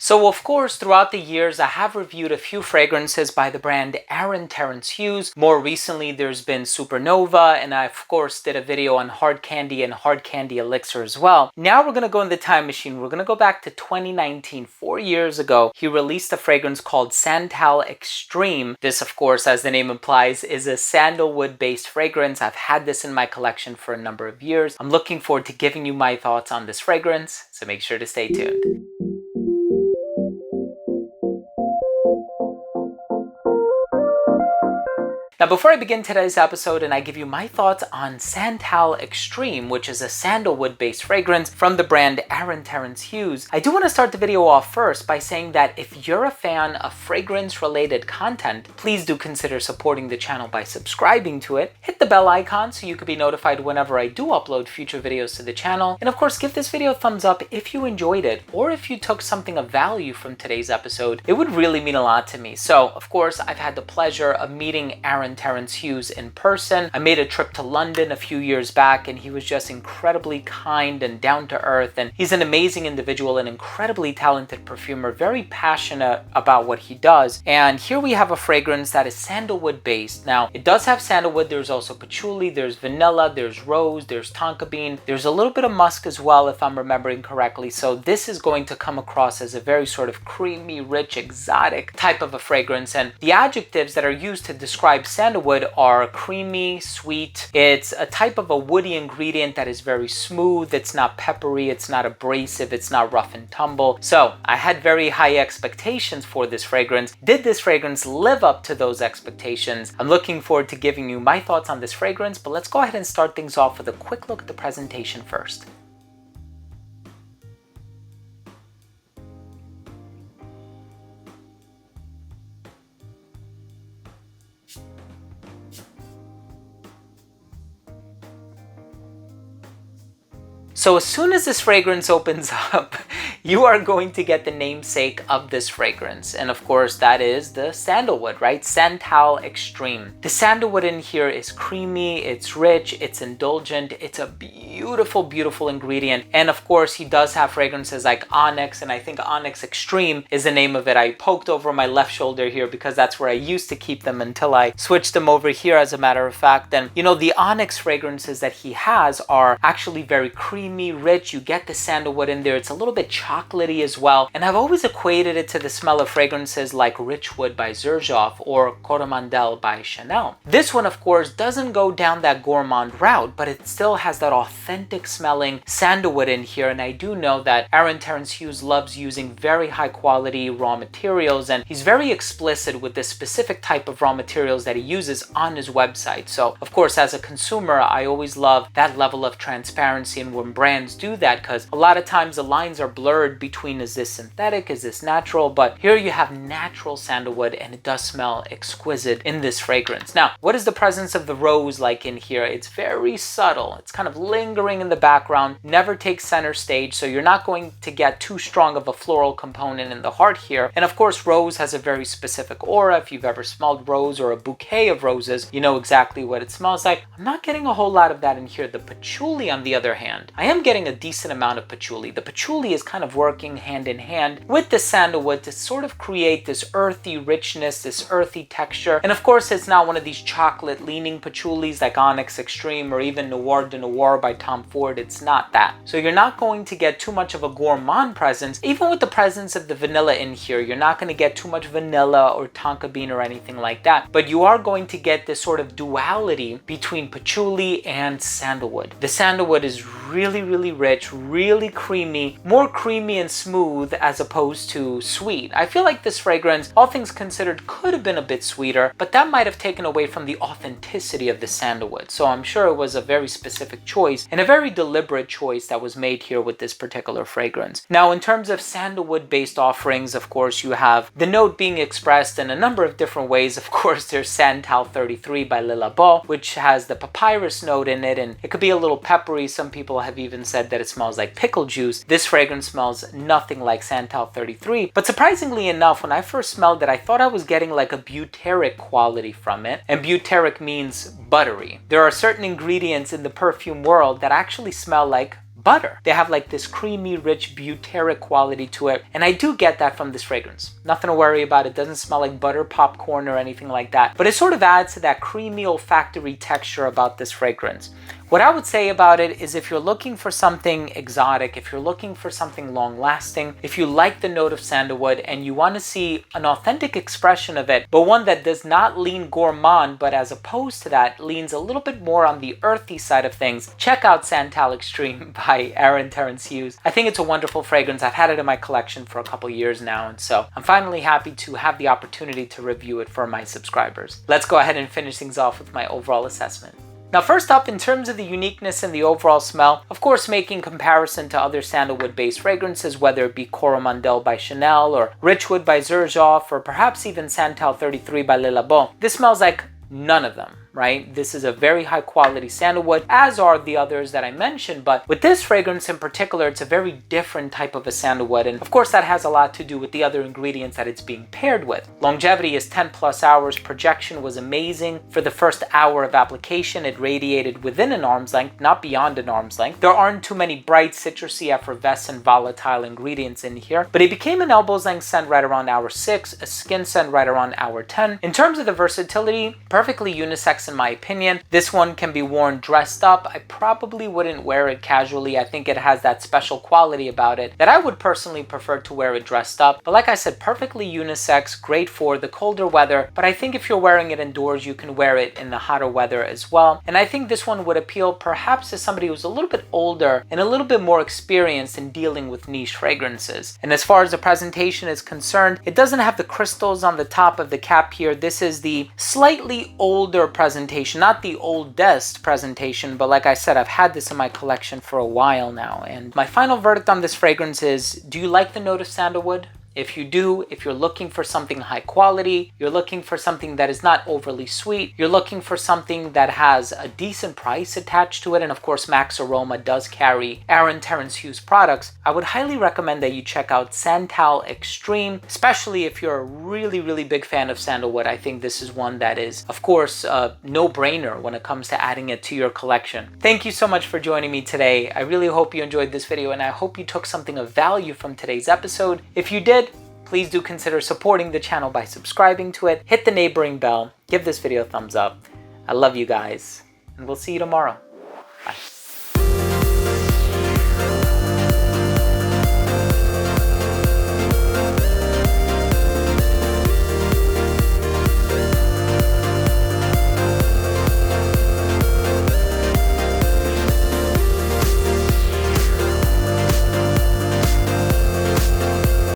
So of course, throughout the years, I have reviewed a few fragrances by the brand Terence Hughes. More recently, there's been Supernova, and I of course did a video on Hard Candy and Hard Candy Elixir as well. Now we're going to go in the time machine. We're going to go back to 2019, 4 years ago. He released a fragrance called Santal Extreme. This, of course, as the name implies, is a sandalwood based fragrance. I've had this in my collection for a number of years. I'm looking forward to giving you my thoughts on this fragrance, so make sure to stay tuned. Now, before I begin today's episode and I give you my thoughts on Santal Extreme, which is a sandalwood-based fragrance from the brand Terence Hughes, I do want to start the video off first by saying that if you're a fan of fragrance-related content, please do consider supporting the channel by subscribing to it. Hit the bell icon so you can be notified whenever I do upload future videos to the channel. And of course, give this video a thumbs up if you enjoyed it or if you took something of value from today's episode. It would really mean a lot to me. So, of course, I've had the pleasure of meeting Terence Hughes in person. I made a trip to London a few years back and he was just incredibly kind and down to earth, and he's an amazing individual, an incredibly talented perfumer, very passionate about what he does. And here we have a fragrance that is sandalwood based. Now, it does have sandalwood, there's also patchouli, there's vanilla, there's rose, there's tonka bean, there's a little bit of musk as well if I'm remembering correctly. So this is going to come across as a very sort of creamy, rich, exotic type of a fragrance, and the adjectives that are used to describe sandalwood are creamy, sweet. It's a type of a woody ingredient that is very smooth. It's not peppery, it's not abrasive, it's not rough and tumble. So I had very high expectations for this fragrance. Did this fragrance live up to those expectations? I'm looking forward to giving you my thoughts on this fragrance, but let's go ahead and start things off with a quick look at the presentation first. So as soon as this fragrance opens up, you are going to get the namesake of this fragrance. And of course, that is the sandalwood, right? Santal Extreme. The sandalwood in here is creamy, it's rich, it's indulgent, it's a beautiful, beautiful ingredient. And of course, he does have fragrances like Onyx, and I think Onyx Extreme is the name of it. I poked over my left shoulder here because that's where I used to keep them until I switched them over here, as a matter of fact. And you know, the Onyx fragrances that he has are actually very creamy, rich. You get the sandalwood in there. It's a little bit chocolatey as well. And I've always equated it to the smell of fragrances like Richwood by Xerjoff or Coromandel by Chanel. This one, of course, doesn't go down that gourmand route, but it still has that authentic smelling sandalwood in here. And I do know that Terence Hughes loves using very high quality raw materials, and he's very explicit with the specific type of raw materials that he uses on his website. So, of course, as a consumer, I always love that level of transparency, and when brands do that, because a lot of times the lines are blurred between, is this synthetic, is this natural? But here you have natural sandalwood and it does smell exquisite in this fragrance. Now, what is the presence of the rose like in here? It's very subtle. It's kind of lingering in the background, never takes center stage, so you're not going to get too strong of a floral component in the heart here. And of course, rose has a very specific aura. If you've ever smelled rose or a bouquet of roses, you know exactly what it smells like. I'm not getting a whole lot of that in here. The patchouli, on the other hand, I am getting a decent amount of patchouli. The patchouli is kind of working hand in hand with the sandalwood to sort of create this earthy richness, this earthy texture. And of course, it's not one of these chocolate leaning patchoulis like Onyx Extreme or even Noir de Noir by Tom Ford. It's not that. So you're not going to get too much of a gourmand presence. Even with the presence of the vanilla in here, you're not going to get too much vanilla or tonka bean or anything like that. But you are going to get this sort of duality between patchouli and sandalwood. The sandalwood is really, really rich, really creamy, more creamy and smooth as opposed to sweet. I feel like this fragrance, all things considered, could have been a bit sweeter, but that might have taken away from the authenticity of the sandalwood. So I'm sure it was a very specific choice and a very deliberate choice that was made here with this particular fragrance. Now, in terms of sandalwood based offerings, of course, you have the note being expressed in a number of different ways. Of course, there's Santal 33 by Le Labo, which has the papyrus note in it, and it could be a little peppery. Some people have even said that it smells like pickle juice. This fragrance smells nothing like Santal 33, but surprisingly enough, when I first smelled it, I thought I was getting like a butyric quality from it, and butyric means buttery. There are certain ingredients in the perfume world that actually smell like butter. They have like this creamy, rich, butyric quality to it. And I do get that from this fragrance. Nothing to worry about. It doesn't smell like butter popcorn or anything like that. But it sort of adds to that creamy olfactory texture about this fragrance. What I would say about it is if you're looking for something exotic, if you're looking for something long-lasting, if you like the note of sandalwood and you want to see an authentic expression of it, but one that does not lean gourmand, but as opposed to that, leans a little bit more on the earthy side of things, check out Santal Extreme by Terence Hughes. I think it's a wonderful fragrance. I've had it in my collection for a couple years now, and so I'm finally happy to have the opportunity to review it for my subscribers. Let's go ahead and finish things off with my overall assessment. Now, first up, in terms of the uniqueness and the overall smell, of course, making comparison to other sandalwood-based fragrances, whether it be Coromandel by Chanel or Richwood by Xerjoff, or perhaps even Santal 33 by Le Labo, this smells like none of them, right? This is a very high quality sandalwood, as are the others that I mentioned, but with this fragrance in particular, it's a very different type of a sandalwood, and of course that has a lot to do with the other ingredients that it's being paired with. Longevity is 10 plus hours, projection was amazing. For the first hour of application, it radiated within an arm's length, not beyond an arm's length. There aren't too many bright, citrusy, effervescent, volatile ingredients in here, but it became an elbow's length scent right around hour 6, a skin scent right around hour 10. In terms of the versatility, perfectly unisex in my opinion. This one can be worn dressed up. I probably wouldn't wear it casually. I think it has that special quality about it that I would personally prefer to wear it dressed up. But like I said, perfectly unisex, great for the colder weather. But I think if you're wearing it indoors, you can wear it in the hotter weather as well. And I think this one would appeal perhaps to somebody who's a little bit older and a little bit more experienced in dealing with niche fragrances. And as far as the presentation is concerned, it doesn't have the crystals on the top of the cap here. This is the slightly older presentation, not the oldest presentation, but like I said, I've had this in my collection for a while now. And my final verdict on this fragrance is, do you like the note of sandalwood? If you do, if you're looking for something high quality, you're looking for something that is not overly sweet, you're looking for something that has a decent price attached to it, and of course Max Aroma does carry Terence Hughes products, I would highly recommend that you check out Santal Extreme, especially if you're a really big fan of sandalwood. I think this is one that is, of course, a no-brainer when it comes to adding it to your collection. Thank you so much for joining me today. I really hope you enjoyed this video, and I hope you took something of value from today's episode. If you did, please do consider supporting the channel by subscribing to it, hit the neighboring bell, give this video a thumbs up. I love you guys, and we'll see you tomorrow.